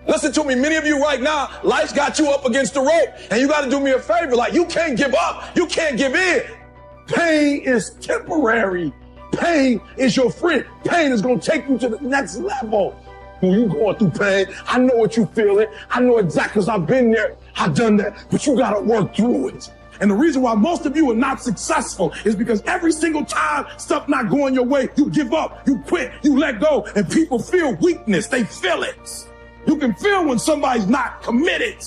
Listen to me, many of you right now, life's got you up against the rope, and you got to do me a favor. Like, you can't give up. You can't give in. Pain is temporary. Pain is your friend. Pain is going to take you to the next level. When you going through pain, I know what you feeling. I know exactly because I've been there. I've done that. But you got to work through it. And the reason why most of you are not successful is because every single time stuff not going your way, you give up, you quit, you let go, and people feel weakness. They feel it. You can feel when somebody's not committed.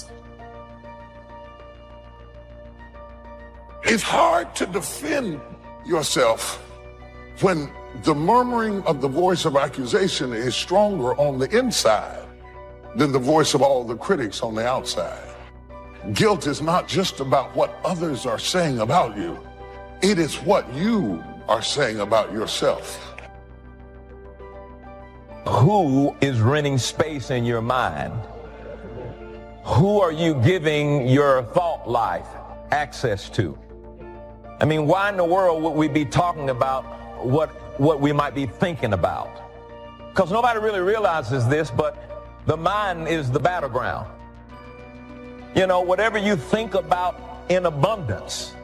It's hard to defend yourself when the murmuring of the voice of accusation is stronger on the inside than the voice of all the critics on the outside. Guilt is not just about what others are saying about you. It is what you are saying about yourself. Who is renting space in your mind? Who are you giving your thought life access to? I mean, why in the world would we be talking about what we might be thinking about? Because nobody really realizes this, but the mind is the battleground. You know, whatever you think about in abundance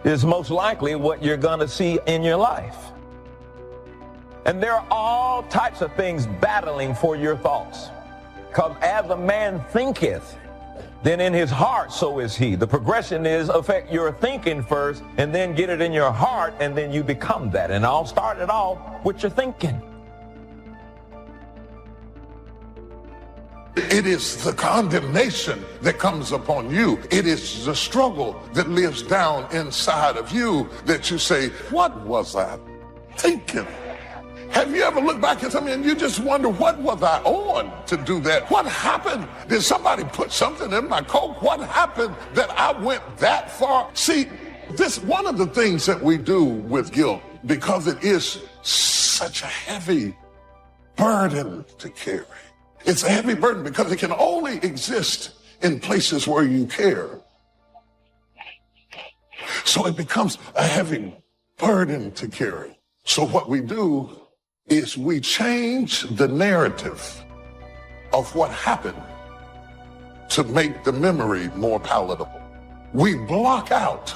is most likely what you're going to see in your life. And there are all types of things battling for your thoughts. Because as a man thinketh, then in his heart so is he. The progression is affect your thinking first, and then get it in your heart, and then you become that. And I'll start it all with your thinking. It is the condemnation that comes upon you. It is the struggle that lives down inside of you that you say, what was I thinking? Have you ever looked back at something and you just wonder, what was I on to do that? What happened? Did somebody put something in my coat? What happened that I went that far? See, this one of the things that we do with guilt, because it is such a heavy burden to carry. It's a heavy burden because it can only exist in places where you care. So it becomes a heavy burden to carry. So what we do is we change the narrative of what happened to make the memory more palatable. We block out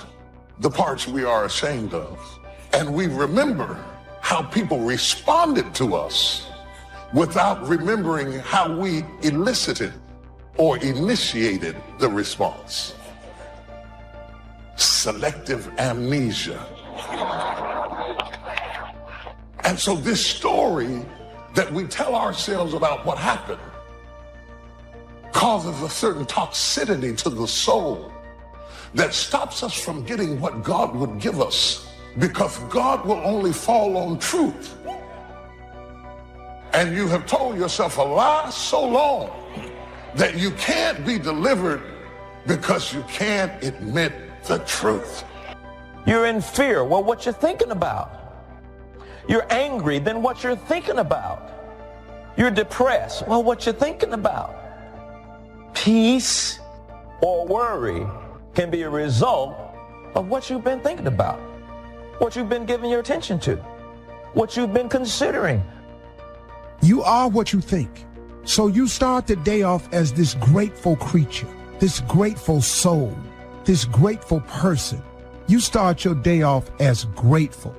the parts we are ashamed of, and we remember how people responded to us without remembering how we elicited or initiated the response. Selective amnesia. And so this story that we tell ourselves about what happened causes a certain toxicity to the soul that stops us from getting what God would give us, because God will only fall on truth. And you have told yourself a lie so long that you can't be delivered because you can't admit the truth. You're in fear. Well, what you're thinking about. You're angry, then what you're thinking about. You're depressed. Well, what you're thinking about. Peace or worry can be a result of what you've been thinking about, what you've been giving your attention to, what you've been considering. You are what you think. So you start the day off as this grateful creature, this grateful soul, this grateful person. You start your day off as grateful.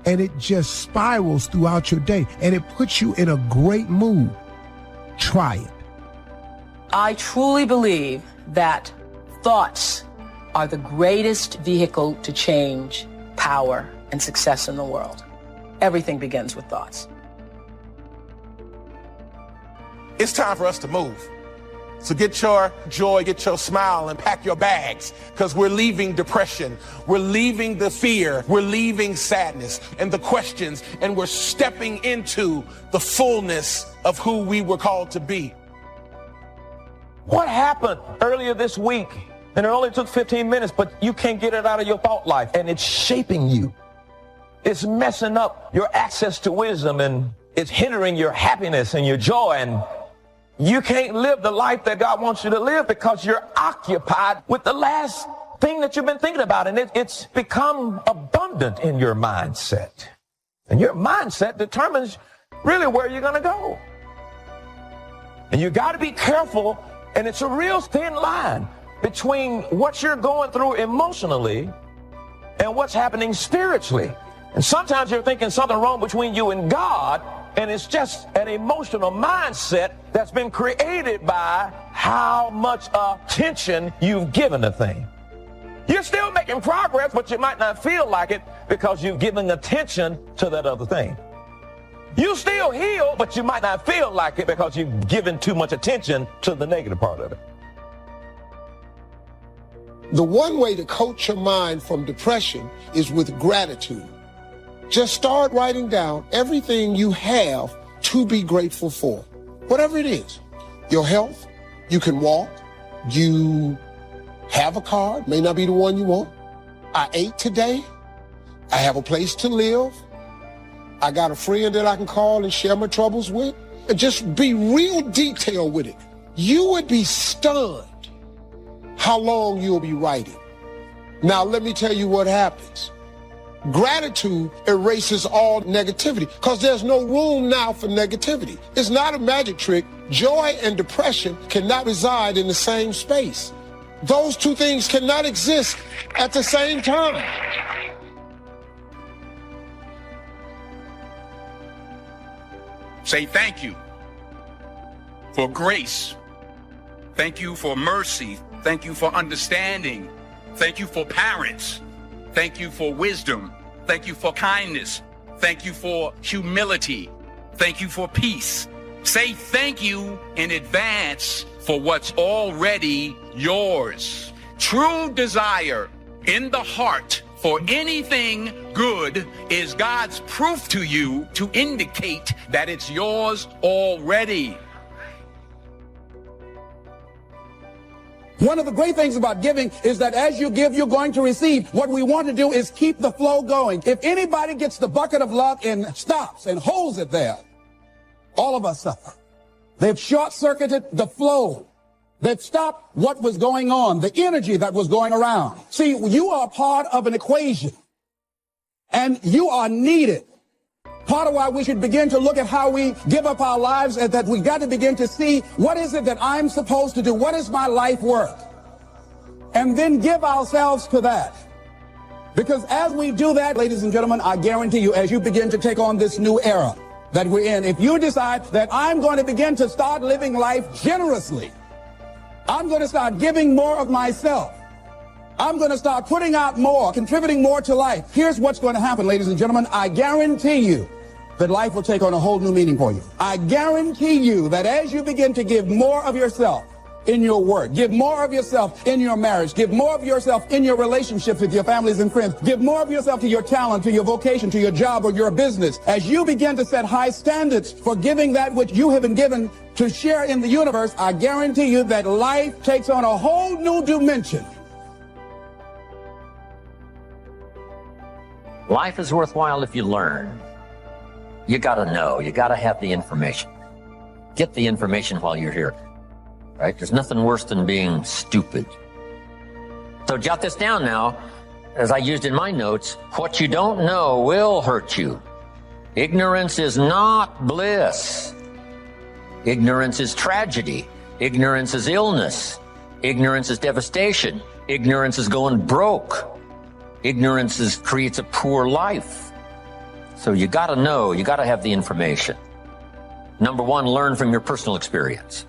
And it just spirals throughout your day, and it puts you in a great mood. Try it. I truly believe that thoughts are the greatest vehicle to change, power, and success in the world. Everything begins with thoughts. It's time for us to move. So get your joy, get your smile, and pack your bags, because we're leaving depression, we're leaving the fear, we're leaving sadness and the questions, and we're stepping into the fullness of who we were called to be. What happened earlier this week? And it only took 15 minutes, but you can't get it out of your thought life, and it's shaping you. It's messing up your access to wisdom, and it's hindering your happiness and your joy, and you can't live the life that God wants you to live because you're occupied with the last thing that you've been thinking about. And it's become abundant in your mindset. And your mindset determines really where you're going to go. And you got to be careful, and it's a real thin line between what you're going through emotionally and what's happening spiritually. And sometimes you're thinking something wrong between you and God, and it's just an emotional mindset that's been created by how much attention you've given a thing. You're still making progress, but you might not feel like it because you've given attention to that other thing. You still heal, but you might not feel like it because you've given too much attention to the negative part of it. The one way to coach your mind from depression is with gratitude. Just start writing down everything you have to be grateful for. Whatever it is. Your health, you can walk, you have a car, may not be the one you want. I ate today. I have a place to live. I got a friend that I can call and share my troubles with. And just be real detailed with it. You would be stunned how long you'll be writing. Now, let me tell you what happens. Gratitude erases all negativity because there's no room now for negativity. It's not a magic trick. Joy and depression cannot reside in the same space. Those two things cannot exist at the same time. Say thank you for grace. Thank you for mercy. Thank you for understanding. Thank you for parents. Thank you for wisdom. Thank you for kindness. Thank you for humility. Thank you for peace. Say thank you in advance for what's already yours. True desire in the heart for anything good is God's proof to you to indicate that it's yours already. One of the great things about giving is that as you give, you're going to receive. What we want to do is keep the flow going. If anybody gets the bucket of love and stops and holds it there, all of us suffer. They've short-circuited the flow. They've stopped what was going on, the energy that was going around. See, you are part of an equation, and you are needed. Part of why we should begin to look at how we give up our lives is that we got to begin to see what is it that I'm supposed to do? What is my life worth? And then give ourselves to that. Because as we do that, ladies and gentlemen, I guarantee you, as you begin to take on this new era that we're in, if you decide that I'm going to begin to start living life generously, I'm going to start giving more of myself. I'm going to start putting out more, contributing more to life. Here's what's going to happen, ladies and gentlemen. I guarantee you that life will take on a whole new meaning for you. I guarantee you that as you begin to give more of yourself in your work, give more of yourself in your marriage, give more of yourself in your relationships with your families and friends, give more of yourself to your talent, to your vocation, to your job or your business. As you begin to set high standards for giving that which you have been given to share in the universe, I guarantee you that life takes on a whole new dimension. Life is worthwhile if you learn. You got to know. You got to have the information. Get the information while you're here. Right? There's nothing worse than being stupid. So jot this down now, as I used in my notes. What you don't know will hurt you. Ignorance is not bliss. Ignorance is tragedy. Ignorance is illness. Ignorance is devastation. Ignorance is going broke. Ignorance creates a poor life. So you got to know, you got to have the information. Number one, learn from your personal experience.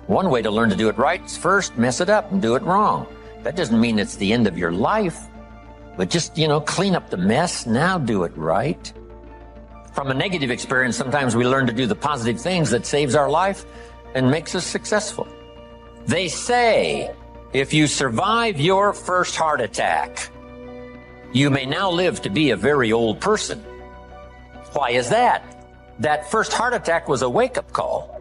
One way to learn to do it right is first mess it up and do it wrong. That doesn't mean it's the end of your life, but just, clean up the mess, now do it right. From a negative experience, sometimes we learn to do the positive things that saves our life and makes us successful. They say, if you survive your first heart attack, you may now live to be a very old person. Why is that? That first heart attack was a wake-up call.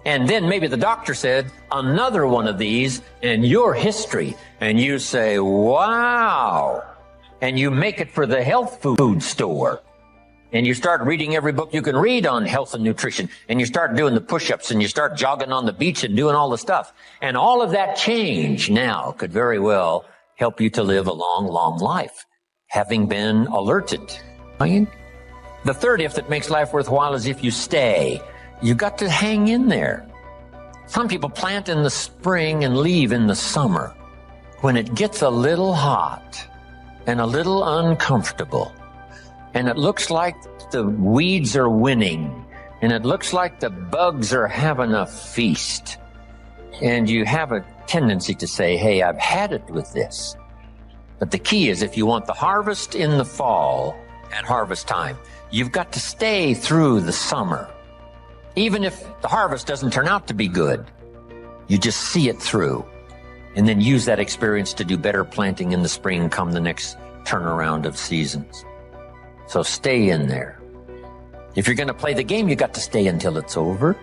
And then maybe the doctor said, another one of these and your history. And you say, wow. And you make it for the health food store. And you start reading every book you can read on health and nutrition. And you start doing the push-ups and you start jogging on the beach and doing all the stuff. And all of that change now could very well help you to live a long, long life, having been alerted. The third if that makes life worthwhile is if you stay. You got to hang in there. Some people plant in the spring and leave in the summer. When it gets a little hot and a little uncomfortable, and it looks like the weeds are winning, and it looks like the bugs are having a feast, and you have a tendency to say, hey, I've had it with this. But the key is, if you want the harvest in the fall at harvest time, you've got to stay through the summer. Even if the harvest doesn't turn out to be good, you just see it through and then use that experience to do better planting in the spring come the next turnaround of seasons. So stay in there. If you're going to play the game, you got to stay until it's over.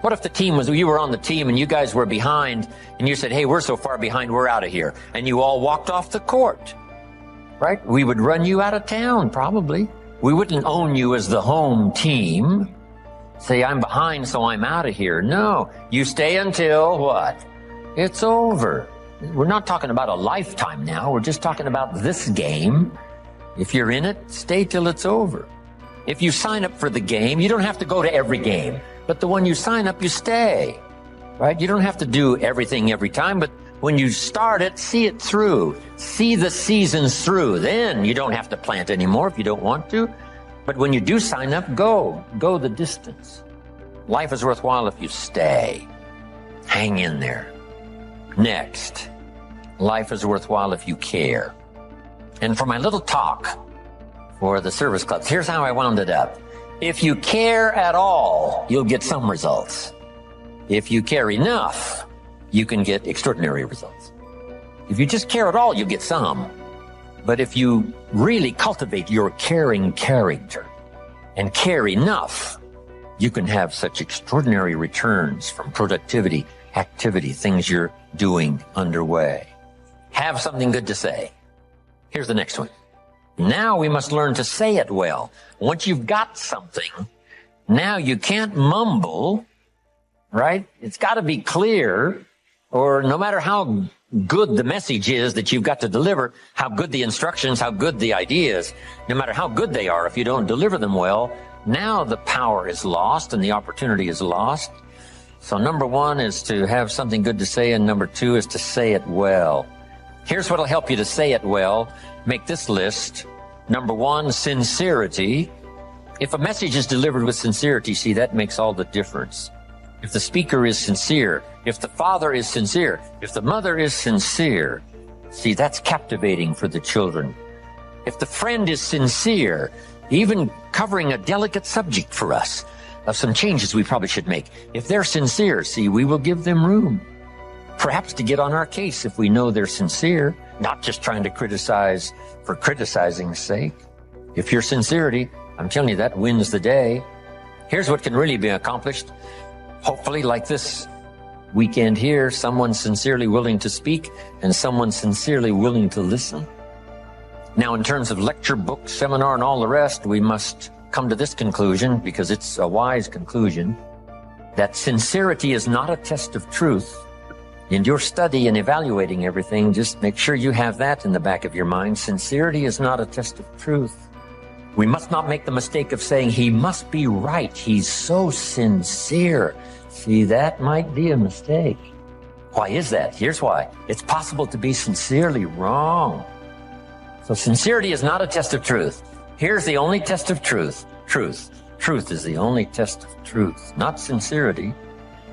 What if you were on the team and you guys were behind and you said, hey, we're so far behind, we're out of here. And you all walked off the court, right? We would run you out of town, probably. We wouldn't own you as the home team. Say, I'm behind, so I'm out of here. No, you stay until what? It's over. We're not talking about a lifetime now. We're just talking about this game. If you're in it, stay till it's over. If you sign up for the game, you don't have to go to every game. But the one you sign up, you stay, right? You don't have to do everything every time, but when you start it, see it through. See the seasons through. Then you don't have to plant anymore if you don't want to. But when you do sign up, go the distance. Life is worthwhile if you stay. Hang in there. Next, life is worthwhile if you care. And for my little talk for the service clubs, here's how I wound it up. If you care at all, you'll get some results. If you care enough, you can get extraordinary results. If you just care at all, you get some. But if you really cultivate your caring character and care enough, you can have such extraordinary returns from productivity, activity, things you're doing underway. Have something good to say. Here's the next one. Now we must learn to say it well. Once you've got something, now you can't mumble, right? It's got to be clear, or no matter how good the message is that you've got to deliver, how good the instructions, how good the ideas, no matter how good they are, if you don't deliver them well, now the power is lost and the opportunity is lost. So number one is to have something good to say, and number two is to say it well. Here's what'll help you to say it well. Make this list. Number one, sincerity. If a message is delivered with sincerity, see, that makes all the difference. If the speaker is sincere, if the father is sincere, if the mother is sincere, see, that's captivating for the children. If the friend is sincere, even covering a delicate subject for us, of some changes we probably should make, if they're sincere, see, we will give them room. Perhaps to get on our case if we know they're sincere, not just trying to criticize for criticizing's sake. If your sincerity, I'm telling you, that wins the day. Here's what can really be accomplished. Hopefully, like this weekend here, someone sincerely willing to speak and someone sincerely willing to listen. Now, in terms of lecture, book, seminar, and all the rest, we must come to this conclusion, because it's a wise conclusion, that sincerity is not a test of truth. In your study and evaluating everything, just make sure you have that in the back of your mind. Sincerity is not a test of truth. We must not make the mistake of saying, he must be right. He's so sincere. See, that might be a mistake. Why is that? Here's why. It's possible to be sincerely wrong. So sincerity is not a test of truth. Here's the only test of truth. Truth. Truth is the only test of truth, not sincerity.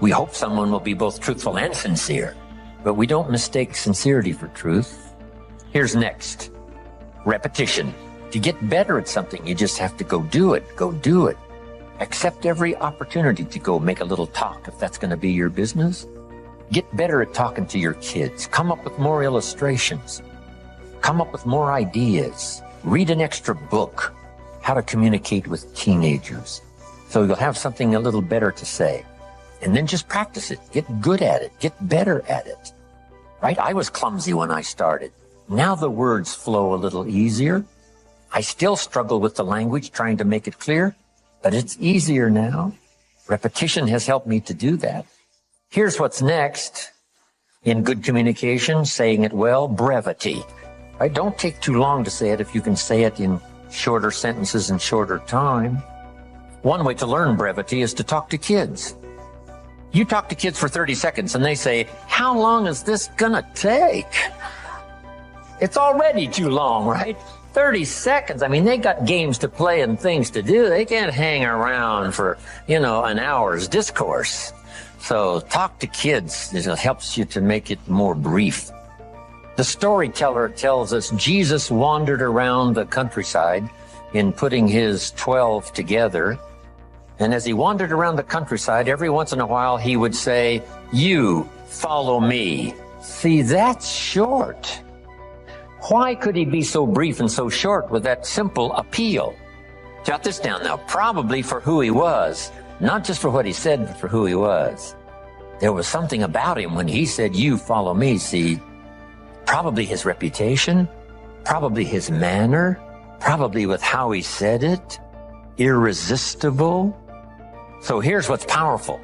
We hope someone will be both truthful and sincere, but we don't mistake sincerity for truth. Here's next. Repetition. To get better at something, you just have to go do it. Go do it. Accept every opportunity to go make a little talk if that's going to be your business. Get better at talking to your kids. Come up with more illustrations. Come up with more ideas. Read an extra book. How to communicate with teenagers. So you'll have something a little better to say. And then just practice it. Get good at it. Get better at it. Right? I was clumsy when I started. Now the words flow a little easier. I still struggle with the language, trying to make it clear, but it's easier now. Repetition has helped me to do that. Here's what's next. In good communication, saying it well, brevity. Right? Don't take too long to say it if you can say it in shorter sentences and shorter time. One way to learn brevity is to talk to kids. You talk to kids for 30 seconds and they say, how long is this gonna take? It's already too long, right? 30 seconds. I mean, they got games to play and things to do. They can't hang around for, an hour's discourse. So talk to kids. It helps you to make it more brief. The storyteller tells us Jesus wandered around the countryside in putting his 12 together. And as he wandered around the countryside, every once in a while he would say, you follow me. See, that's short. Why could he be so brief and so short with that simple appeal? Jot this down now. Probably for who he was, not just for what he said, but for who he was. There was something about him when he said, you follow me. See, probably his reputation, probably his manner, probably with how he said it, irresistible. So here's what's powerful.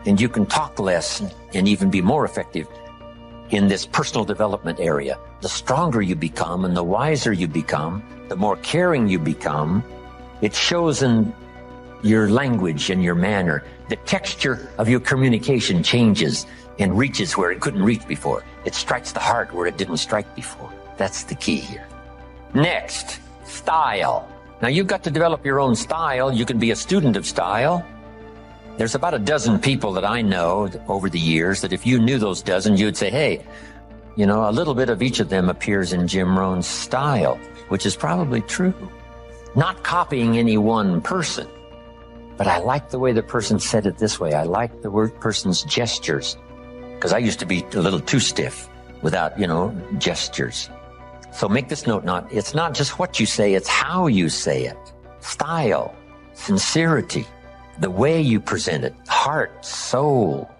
And you can talk less and even be more effective in this personal development area. The stronger you become and the wiser you become, the more caring you become, it shows in your language and your manner. The texture of your communication changes and reaches where it couldn't reach before. It strikes the heart where it didn't strike before. That's the key here. Next, style. Now you've got to develop your own style. You can be a student of style. There's about a dozen people that I know over the years that if you knew those dozen, you'd say, hey, a little bit of each of them appears in Jim Rohn's style, which is probably true. Not copying any one person, but I like the way the person said it this way. I like the person's gestures, because I used to be a little too stiff without, gestures. So make this note, it's not just what you say, it's how you say it. Style, sincerity, the way you present it, heart, soul,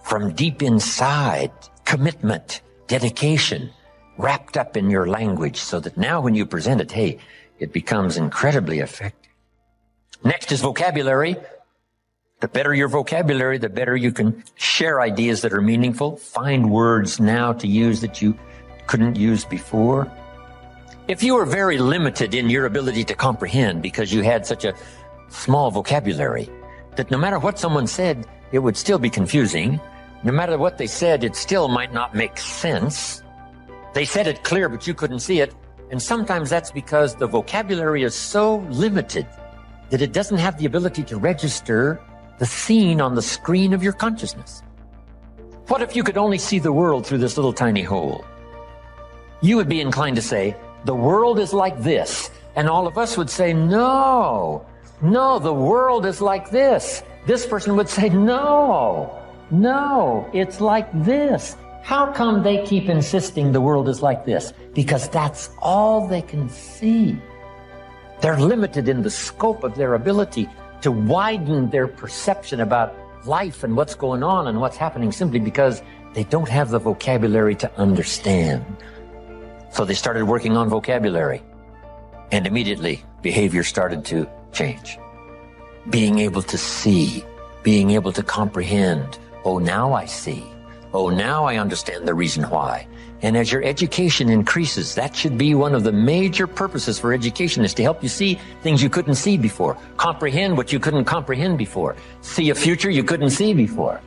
from deep inside, commitment, dedication, wrapped up in your language so that now when you present it, hey, it becomes incredibly effective. Next is vocabulary. The better your vocabulary, the better you can share ideas that are meaningful, find words now to use that you couldn't use before. If you were very limited in your ability to comprehend because you had such a small vocabulary, that no matter what someone said, it would still be confusing. No matter what they said, it still might not make sense. They said it clear, but you couldn't see it. And sometimes that's because the vocabulary is so limited that it doesn't have the ability to register the scene on the screen of your consciousness. What if you could only see the world through this little tiny hole? You would be inclined to say, the world is like this. And all of us would say, no, the world is like this. This person would say, no, it's like this. How come they keep insisting the world is like this? Because that's all they can see. They're limited in the scope of their ability to widen their perception about life and what's going on and what's happening simply because they don't have the vocabulary to understand. So they started working on vocabulary, and immediately behavior started to change. Being able to see, being able to comprehend. Oh, now I see. Oh, now I understand the reason why. And as your education increases, that should be one of the major purposes for education, is to help you see things you couldn't see before. Comprehend what you couldn't comprehend before. See a future you couldn't see before.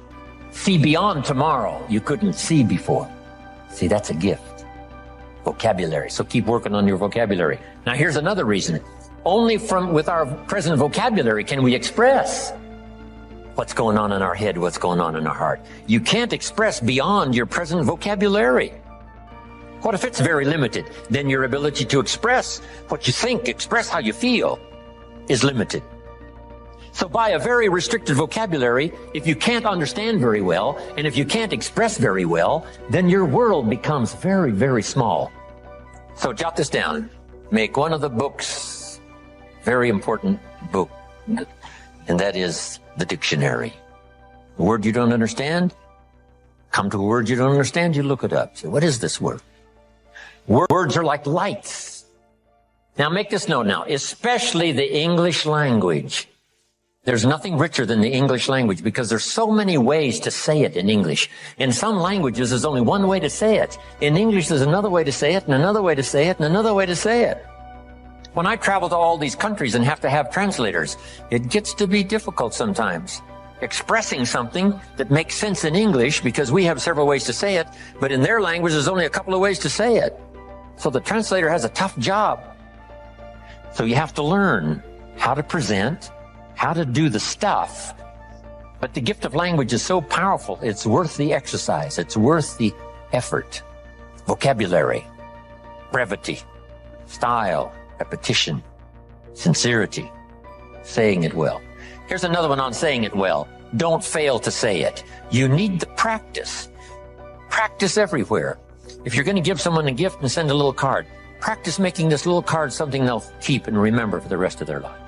See beyond tomorrow you couldn't see before. See, that's a gift. Vocabulary. So keep working on your vocabulary. Now here's another reason. Only with our present vocabulary can we express what's going on in our head, what's going on in our heart. You can't express beyond your present vocabulary. What if it's very limited? Then your ability to express what you think, express how you feel, is limited. So by a very restricted vocabulary, if you can't understand very well, and if you can't express very well, then your world becomes very, very small. So jot this down. Make one of the books, very important book, and that is the dictionary. A word you don't understand, come to a word you don't understand, you look it up. Say, what is this word? Words are like lights. Now make this note now, especially the English language. There's nothing richer than the English language because there's so many ways to say it in English. In some languages, there's only one way to say it. In English, there's another way to say it, and another way to say it, and another way to say it. When I travel to all these countries and have to have translators, it gets to be difficult sometimes. Expressing something that makes sense in English, because we have several ways to say it, but in their language there's only a couple of ways to say it. So the translator has a tough job. So you have to learn how to present, how to do the stuff. But the gift of language is so powerful, it's worth the exercise. It's worth the effort. Vocabulary, brevity, style, repetition, sincerity, saying it well. Here's another one on saying it well. Don't fail to say it. You need the practice. Practice everywhere. If you're going to give someone a gift and send a little card, practice making this little card something they'll keep and remember for the rest of their lives.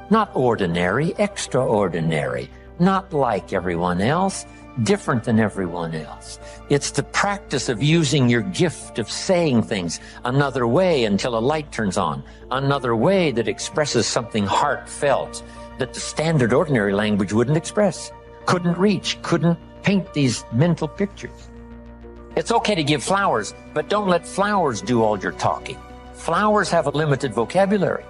Not ordinary, extraordinary. Not like everyone else, different than everyone else. It's the practice of using your gift of saying things another way until a light turns on, another way that expresses something heartfelt that the standard ordinary language wouldn't express, couldn't reach, couldn't paint these mental pictures. It's okay to give flowers, but don't let flowers do all your talking. Flowers have a limited vocabulary.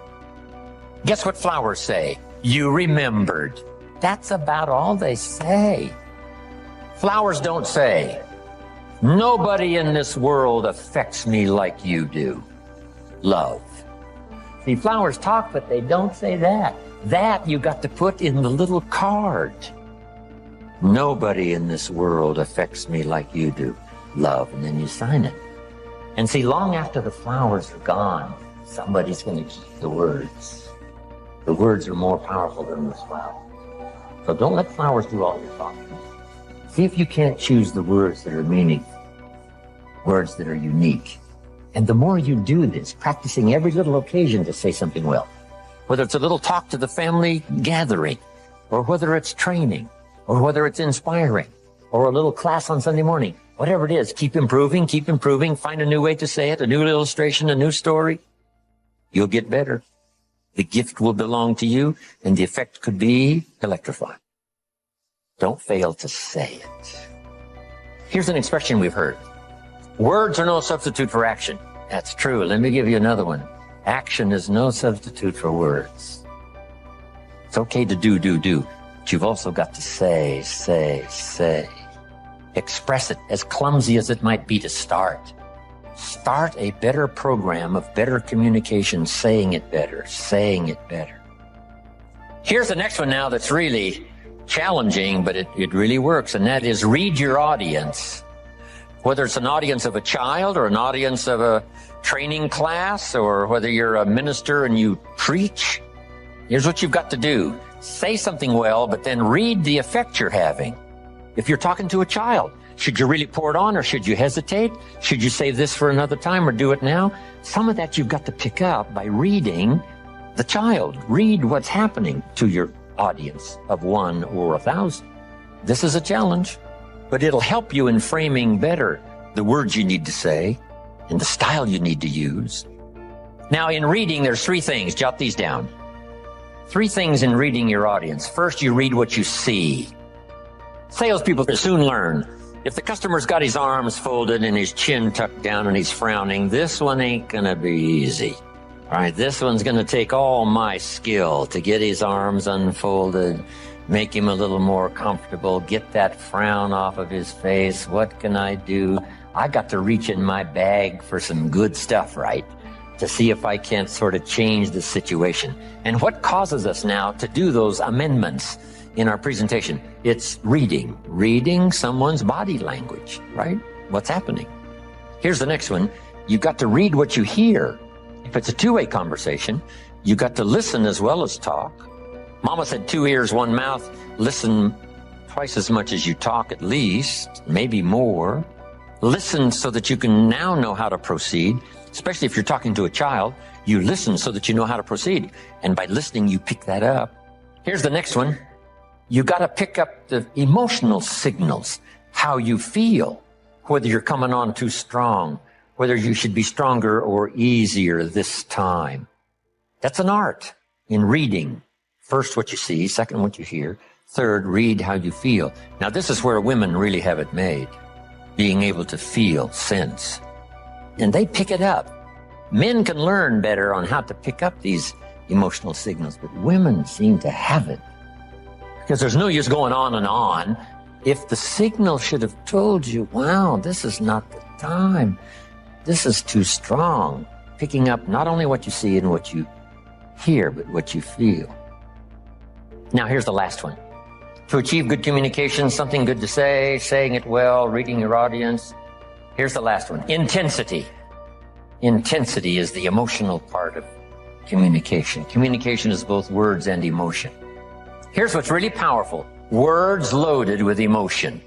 Guess what flowers say? You remembered. That's about all they say. Flowers don't say, nobody in this world affects me like you do. Love. See, flowers talk, but they don't say that. That you got to put in the little card. Nobody in this world affects me like you do. Love, and then you sign it. And see, long after the flowers are gone, somebody's going to keep the words. The words are more powerful than the flowers. So don't let flowers do all your talking. See if you can't choose the words that are meaningful, words that are unique. And the more you do this, practicing every little occasion to say something well, whether it's a little talk to the family gathering, or whether it's training, or whether it's inspiring, or a little class on Sunday morning, whatever it is, keep improving, find a new way to say it, a new illustration, a new story. You'll get better. The gift will belong to you, and the effect could be electrifying. Don't fail to say it. Here's an expression we've heard. Words are no substitute for action. That's true. Let me give you another one. Action is no substitute for words. It's okay to do, but you've also got to say. Express it, as clumsy as it might be to start. Start a better program of better communication, saying it better. Here's the next one now that's really challenging, but it really works, and that is read your audience. Whether it's an audience of a child or an audience of a training class, or whether you're a minister and you preach, here's what you've got to do. Say something well, but then read the effect you're having. If you're talking to a child, should you really pour it on, or should you hesitate? Should you save this for another time or do it now? Some of that you've got to pick up by reading the child. Read what's happening to your audience of 1 or 1,000. This is a challenge, but it'll help you in framing better the words you need to say and the style you need to use. Now, in reading, there's 3 things. Jot these down. 3 things in reading your audience. First, you read what you see. Salespeople soon learn. If the customer's got his arms folded and his chin tucked down and he's frowning, this one ain't gonna be easy. All right, this one's gonna take all my skill to get his arms unfolded, make him a little more comfortable, get that frown off of his face. What can I do? I got to reach in my bag for some good stuff, right? To see if I can't sort of change the situation. And what causes us now to do those amendments in our presentation? It's reading someone's body language, right? What's happening? Here's the next one. You've got to read what you hear. If it's a two-way conversation, you got to listen as well as talk. Mama said 2 ears, 1 mouth. Listen twice as much as you talk, at least, maybe more. Listen so that you can now know how to proceed, especially if you're talking to a child. You listen so that you know how to proceed. And by listening, you pick that up. Here's the next one. You got to pick up the emotional signals, how you feel, whether you're coming on too strong, whether you should be stronger or easier this time. That's an art in reading. First, what you see. Second, what you hear. Third, read how you feel. Now, this is where women really have it made, being able to feel, sense. And they pick it up. Men can learn better on how to pick up these emotional signals, but women seem to have it. Because there's no use going on and on. If the signal should have told you, wow, this is not the time, this is too strong, picking up not only what you see and what you hear, but what you feel. Now, here's the last one. To achieve good communication, something good to say, saying it well, reading your audience. Here's the last one. Intensity. Intensity is the emotional part of communication. Communication is both words and emotion. Here's what's really powerful. Words loaded with emotion.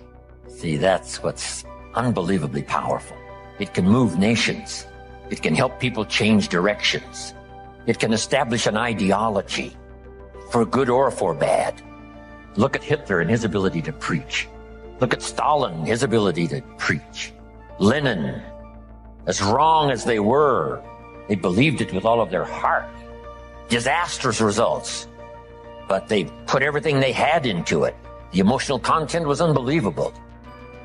See, that's what's unbelievably powerful. It can move nations. It can help people change directions. It can establish an ideology, for good or for bad. Look at Hitler and his ability to preach. Look at Stalin, his ability to preach. Lenin, as wrong as they were, they believed it with all of their heart. Disastrous results, but they put everything they had into it. The emotional content was unbelievable,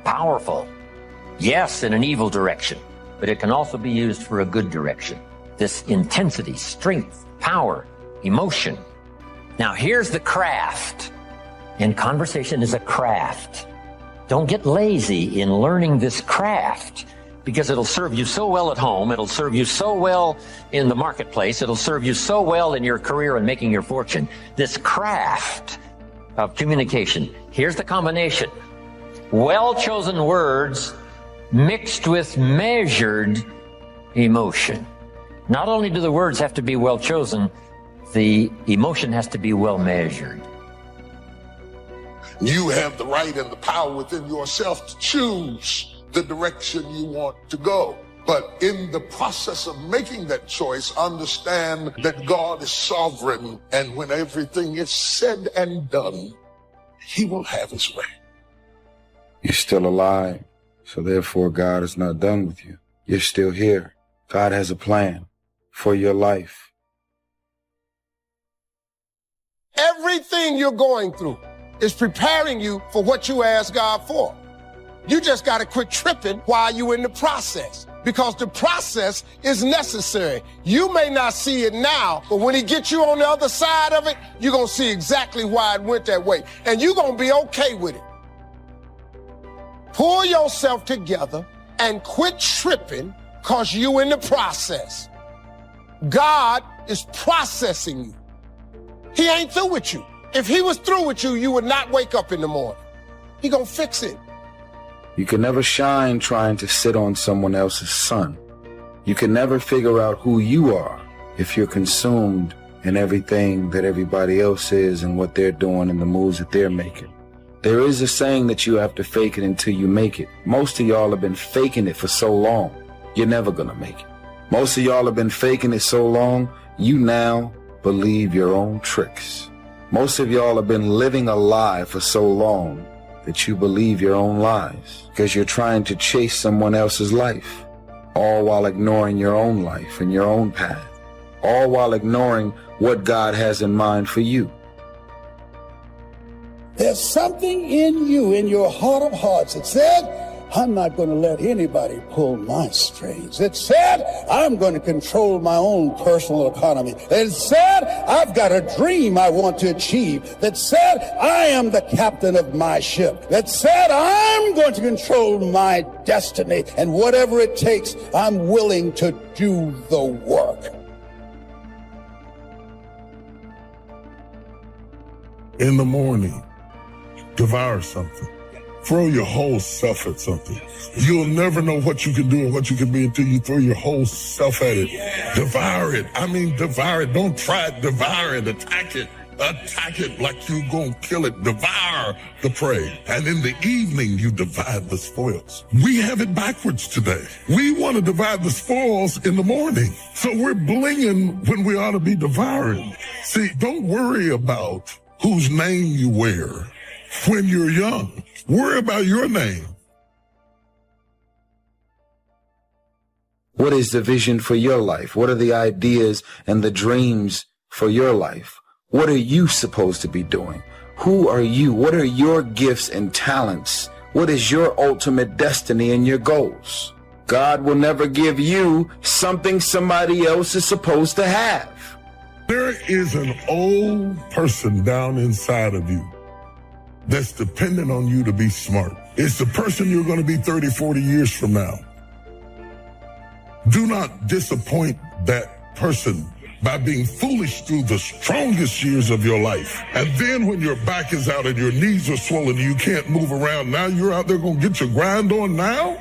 powerful. Yes, in an evil direction, but it can also be used for a good direction. This intensity, strength, power, emotion. Now here's the craft. And conversation is a craft. Don't get lazy in learning this craft, because it'll serve you so well at home. It'll serve you so well in the marketplace. It'll serve you so well in your career and making your fortune. This craft of communication. Here's the combination. Well-chosen words mixed with measured emotion. Not only do the words have to be well-chosen, the emotion has to be well-measured. You have the right and the power within yourself to choose the direction you want to go. But in the process of making that choice, understand that God is sovereign, and when everything is said and done, he will have his way. You're still alive, so therefore God is not done with you. You're still here. God has a plan for your life. Everything you're going through is preparing you for what you ask God for. You just got to quit tripping while you're in the process, because the process is necessary. You may not see it now, but when he gets you on the other side of it, you're going to see exactly why it went that way, and you're going to be okay with it. Pull yourself together and quit tripping, because you're in the process. God is processing you. He ain't through with you. If he was through with you, you would not wake up in the morning. He gonna fix it. You can never shine trying to sit on someone else's sun. You can never figure out who you are if you're consumed in everything that everybody else is and what they're doing and the moves that they're making. There is a saying that you have to fake it until you make it. Most of y'all have been faking it for so long, you're never gonna make it. Most of y'all have been faking it so long, you now believe your own tricks. Most of y'all have been living a lie for so long that you believe your own lies, because you're trying to chase someone else's life, all while ignoring your own life and your own path, all while ignoring what God has in mind for you. There's something in you, in your heart of hearts, that said, I'm not going to let anybody pull my strings. It said, I'm going to control my own personal economy. It said, I've got a dream I want to achieve. That said, I am the captain of my ship. That said, I'm going to control my destiny. And whatever it takes, I'm willing to do the work. In the morning, devour something. Throw your whole self at something. You'll never know what you can do and what you can be until you throw your whole self at it. Devour it. I mean, devour it. Don't try it. Devour it. Attack it. Attack it like you're going to kill it. Devour the prey. And in the evening, you divide the spoils. We have it backwards today. We want to divide the spoils in the morning. So we're blinging when we ought to be devouring. See, don't worry about whose name you wear when you're young. Worry about your name. What is the vision for your life? What are the ideas and the dreams for your life? What are you supposed to be doing? Who are you? What are your gifts and talents? What is your ultimate destiny and your goals? God will never give you something somebody else is supposed to have. There is an old person down inside of you that's dependent on you to be smart. It's the person you're going to be 30, 40 years from now. Do not disappoint that person by being foolish through the strongest years of your life. And then when your back is out and your knees are swollen and you can't move around, now you're out there going to get your grind on now?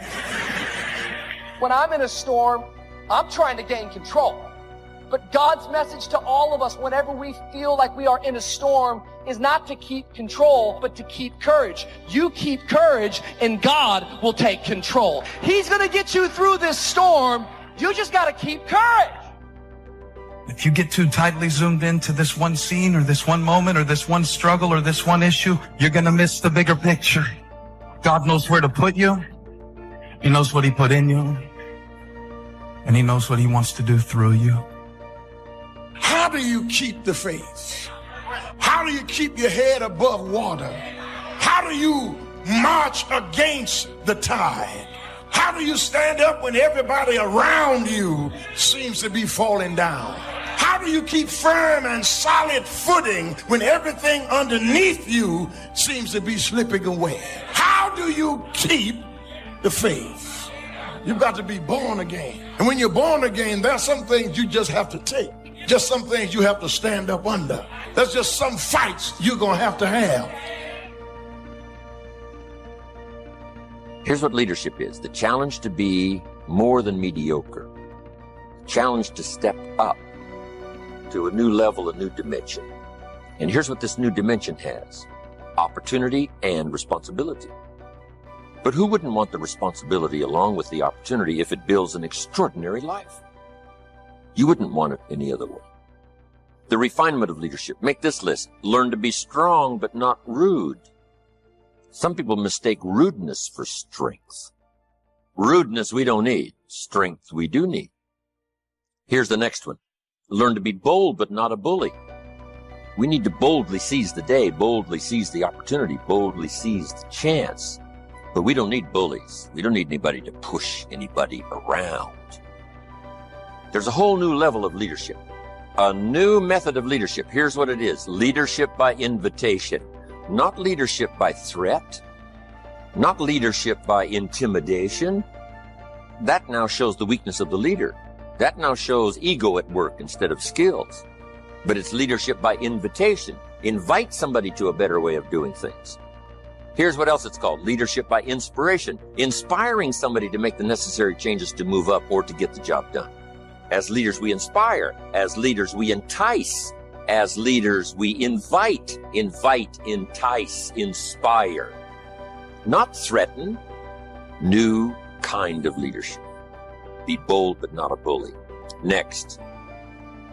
When I'm in a storm, I'm trying to gain control. But God's message to all of us whenever we feel like we are in a storm is not to keep control, but to keep courage. You keep courage and God will take control. He's going to get you through this storm. You just got to keep courage. If you get too tightly zoomed into this one scene or this one moment or this one struggle or this one issue, you're going to miss the bigger picture. God knows where to put you. He knows what he put in you. And he knows what he wants to do through you. How do you keep the faith? How do you keep your head above water? How do you march against the tide? How do you stand up when everybody around you seems to be falling down? How do you keep firm and solid footing when everything underneath you seems to be slipping away? How do you keep the faith? You've got to be born again. And when you're born again, there are some things you just have to take. Just some things you have to stand up under. There's just some fights you're going to have. Here's what leadership is. The challenge to be more than mediocre. The challenge to step up to a new level, a new dimension. And here's what this new dimension has. Opportunity and responsibility. But who wouldn't want the responsibility along with the opportunity if it builds an extraordinary life? You wouldn't want it any other way. The refinement of leadership. Make this list. Learn to be strong, but not rude. Some people mistake rudeness for strength. Rudeness we don't need. Strength we do need. Here's the next one. Learn to be bold, but not a bully. We need to boldly seize the day, boldly seize the opportunity, boldly seize the chance. But we don't need bullies. We don't need anybody to push anybody around. There's a whole new level of leadership. A new method of leadership. Here's what it is. Leadership by invitation. Not leadership by threat. Not leadership by intimidation. That now shows the weakness of the leader. That now shows ego at work instead of skills. But it's leadership by invitation. Invite somebody to a better way of doing things. Here's what else it's called. Leadership by inspiration. Inspiring somebody to make the necessary changes to move up or to get the job done. As leaders, we inspire. As leaders, we entice. As leaders, we invite, entice, inspire. Not threaten. New kind of leadership. Be bold, but not a bully. Next,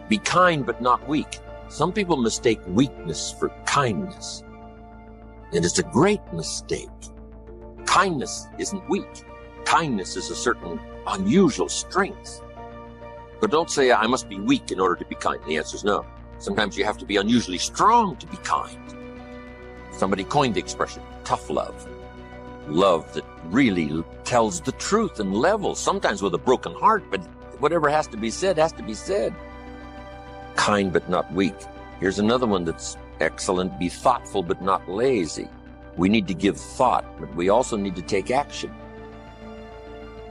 be kind, but not weak. Some people mistake weakness for kindness. And it's a great mistake. Kindness isn't weak. Kindness is a certain unusual strength. But don't say, I must be weak in order to be kind. The answer is no. Sometimes you have to be unusually strong to be kind. Somebody coined the expression, tough love. Love that really tells the truth and levels, sometimes with a broken heart, but whatever has to be said, has to be said. Kind but not weak. Here's another one that's excellent. Be thoughtful but not lazy. We need to give thought, but we also need to take action.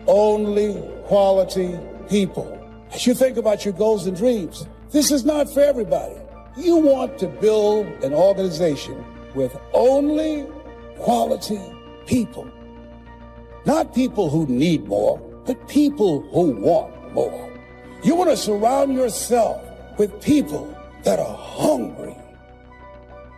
Only quality people. As you think about your goals and dreams, this is not for everybody. You want to build an organization with only quality people. Not people who need more, but people who want more. You want to surround yourself with people that are hungry.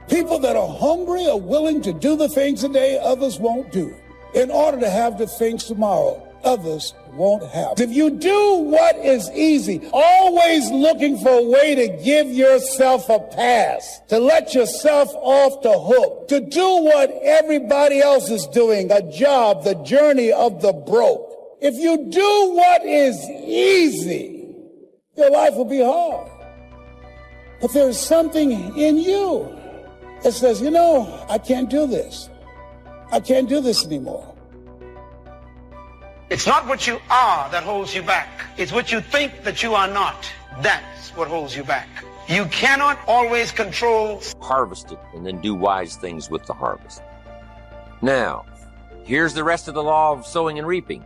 People that are hungry are willing to do the things today others won't do in order to have the things tomorrow others won't have. If you do what is easy, always looking for a way to give yourself a pass, to let yourself off the hook, to do what everybody else is doing, a job, the journey of the broke. If you do what is easy, your life will be hard. But there's something in you that says, you know, I can't do this. I can't do this anymore. It's not what you are that holds you back. It's what you think that you are not. That's what holds you back. You cannot always control. Harvest it and then do wise things with the harvest. Now, here's the rest of the law of sowing and reaping.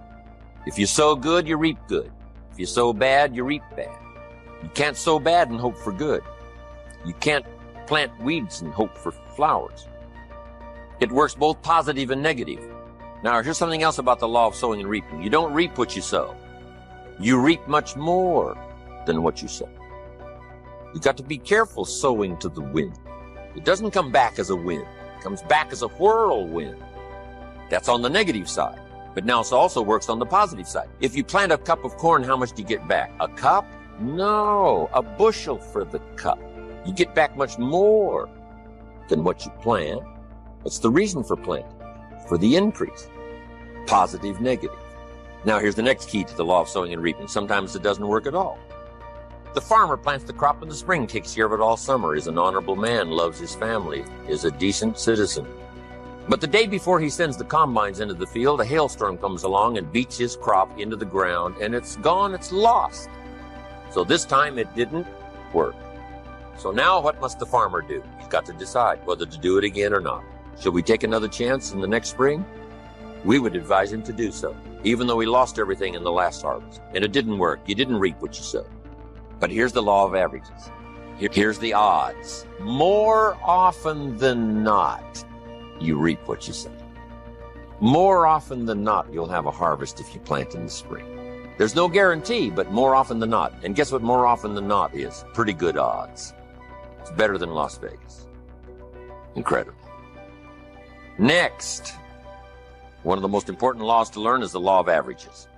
If you sow good, you reap good. If you sow bad, you reap bad. You can't sow bad and hope for good. You can't plant weeds and hope for flowers. It works both positive and negative. Now, here's something else about the law of sowing and reaping. You don't reap what you sow. You reap much more than what you sow. You've got to be careful sowing to the wind. It doesn't come back as a wind. It comes back as a whirlwind. That's on the negative side. But now it also works on the positive side. If you plant a cup of corn, how much do you get back? A cup? No, a bushel for the cup. You get back much more than what you plant. What's the reason for planting? For the increase. Positive, negative. Now here's the next key to the law of sowing and reaping. Sometimes it doesn't work at all. The farmer plants the crop in the spring, takes care of it all summer, is an honorable man, loves his family, is a decent citizen. But the day before he sends the combines into the field, a hailstorm comes along and beats his crop into the ground, and it's gone, it's lost. So this time it didn't work. So now what must the farmer do? He's got to decide whether to do it again or not. Should we take another chance in the next spring? We would advise him to do so, even though he lost everything in the last harvest. And it didn't work. You didn't reap what you sowed. But here's the law of averages. Here's the odds. More often than not, you reap what you sow. More often than not, you'll have a harvest if you plant in the spring. There's no guarantee, but more often than not. And guess what more often than not is? Pretty good odds. It's better than Las Vegas. Incredible. Next, one of the most important laws to learn is the law of averages.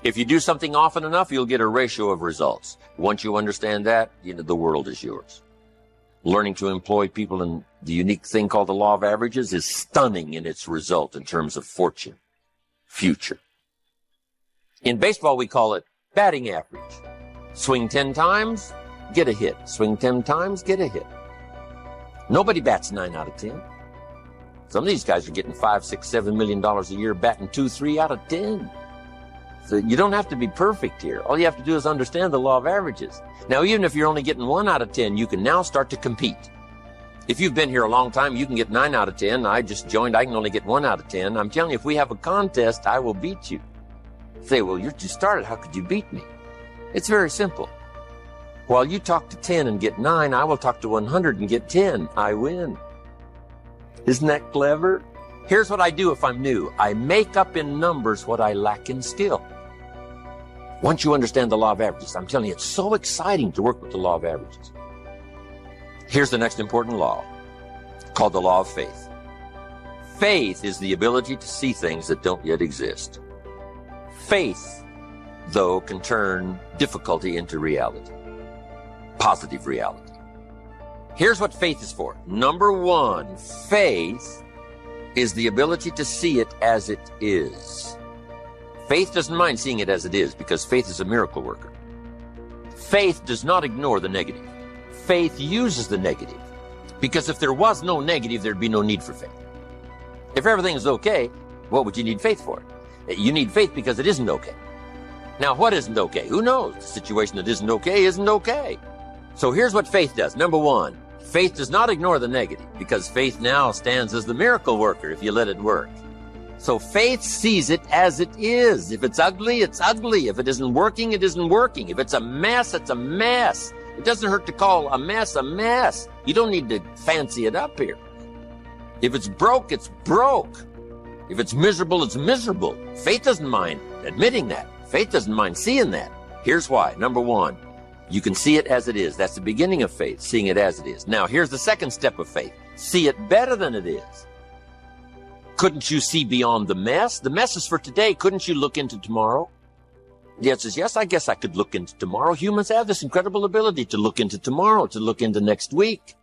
If you do something often enough, you'll get a ratio of results. Once you understand that, the world is yours. Learning to employ people in the unique thing called the law of averages is stunning in its result in terms of fortune, future. In baseball, we call it batting average. Swing 10 times, get a hit. Swing 10 times, get a hit. Nobody bats 9 out of 10. Some of these guys are getting $5, $6, $7 million a year, batting 2, 3 out of 10. So you don't have to be perfect here. All you have to do is understand the law of averages. Now, even if you're only getting 1 out of 10, you can now start to compete. If you've been here a long time, you can get 9 out of 10. I just joined, I can only get 1 out of 10. I'm telling you, if we have a contest, I will beat you. Say, well, you just started, how could you beat me? It's very simple. While you talk to 10 and get 9, I will talk to 100 and get 10. I win. Isn't that clever? Here's what I do if I'm new. I make up in numbers what I lack in skill. Once you understand the law of averages, I'm telling you, it's so exciting to work with the law of averages. Here's the next important law, called the law of faith. Faith is the ability to see things that don't yet exist. Faith, though, can turn difficulty into reality, positive reality. Here's what faith is for. Number 1, faith is the ability to see it as it is. Faith doesn't mind seeing it as it is because faith is a miracle worker. Faith does not ignore the negative. Faith uses the negative because if there was no negative, there'd be no need for faith. If everything is okay, what would you need faith for? You need faith because it isn't okay. Now, what isn't okay? Who knows? The situation that isn't okay. So here's what faith does. Number 1, faith does not ignore the negative because faith now stands as the miracle worker if you let it work. So faith sees it as it is. If it's ugly, it's ugly. If it isn't working, it isn't working. If it's a mess, it's a mess. It doesn't hurt to call a mess a mess. You don't need to fancy it up here. If it's broke, it's broke. If it's miserable, it's miserable. Faith doesn't mind admitting that. Faith doesn't mind seeing that. Here's why. Number 1, you can see it as it is. That's the beginning of faith, seeing it as it is. Now, here's the second step of faith. See it better than it is. Couldn't you see beyond the mess? The mess is for today. Couldn't you look into tomorrow? The answer is yes, I guess I could look into tomorrow. Humans have this incredible ability to look into tomorrow, to look into next week.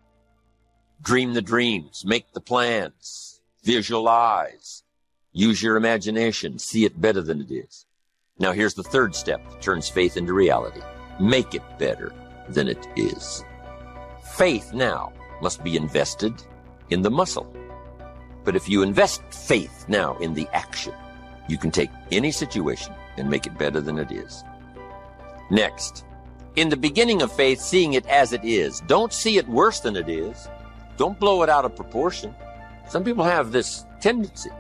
Dream the dreams, make the plans, visualize, use your imagination, see it better than it is. Now here's the third step that turns faith into reality. Make it better than it is. Faith now must be invested in the muscle. But if you invest faith now in the action, You can take any situation and make it better than it is. Next, in the beginning of faith, seeing it as it is. Don't see it worse than it is. Don't blow it out of proportion. Some people have this tendency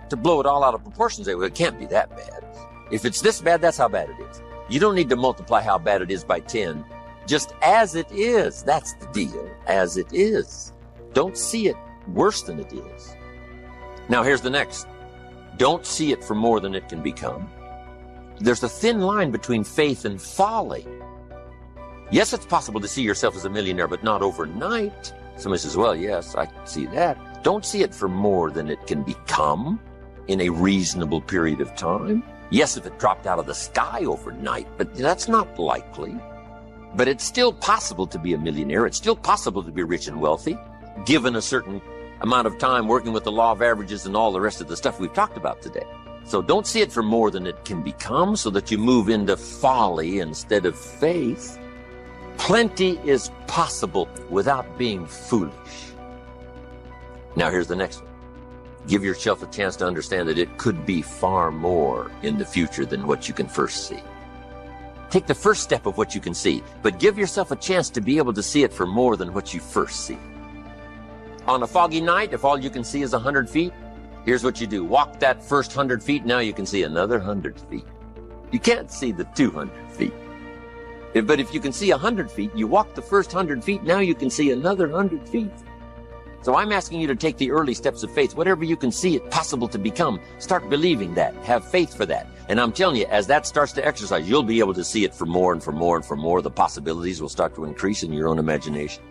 to blow it all out of proportion and say, well, it can't be that bad. If it's this bad, that's how bad it is. You don't need to multiply how bad it is by 10. Just as it is. That's the deal. As it is. Don't see it worse than it is. Now here's the next. Don't see it for more than it can become. There's a thin line between faith and folly. Yes, it's possible to see yourself as a millionaire, but not overnight. Somebody says, well, yes, I can see that. Don't see it for more than it can become in a reasonable period of time. Yes, if it dropped out of the sky overnight, but that's not likely. But it's still possible to be a millionaire. It's still possible to be rich and wealthy, given a certain amount of time working with the law of averages and all the rest of the stuff we've talked about today. So don't see it for more than it can become so that you move into folly instead of faith. Plenty is possible without being foolish. Now here's the next one. Give yourself a chance to understand that it could be far more in the future than what you can first see. Take the first step of what you can see, but give yourself a chance to be able to see it for more than what you first see. On a foggy night, if all you can see is 100 feet, here's what you do. Walk that first 100 feet, now you can see another 100 feet. You can't see the 200 feet. But if you can see 100 feet, you walk the first 100 feet, now you can see another 100 feet. So I'm asking you to take the early steps of faith. Whatever you can see it possible to become, start believing that. Have faith for that. And I'm telling you, as that starts to exercise, you'll be able to see it for more and for more and for more. The possibilities will start to increase in your own imagination.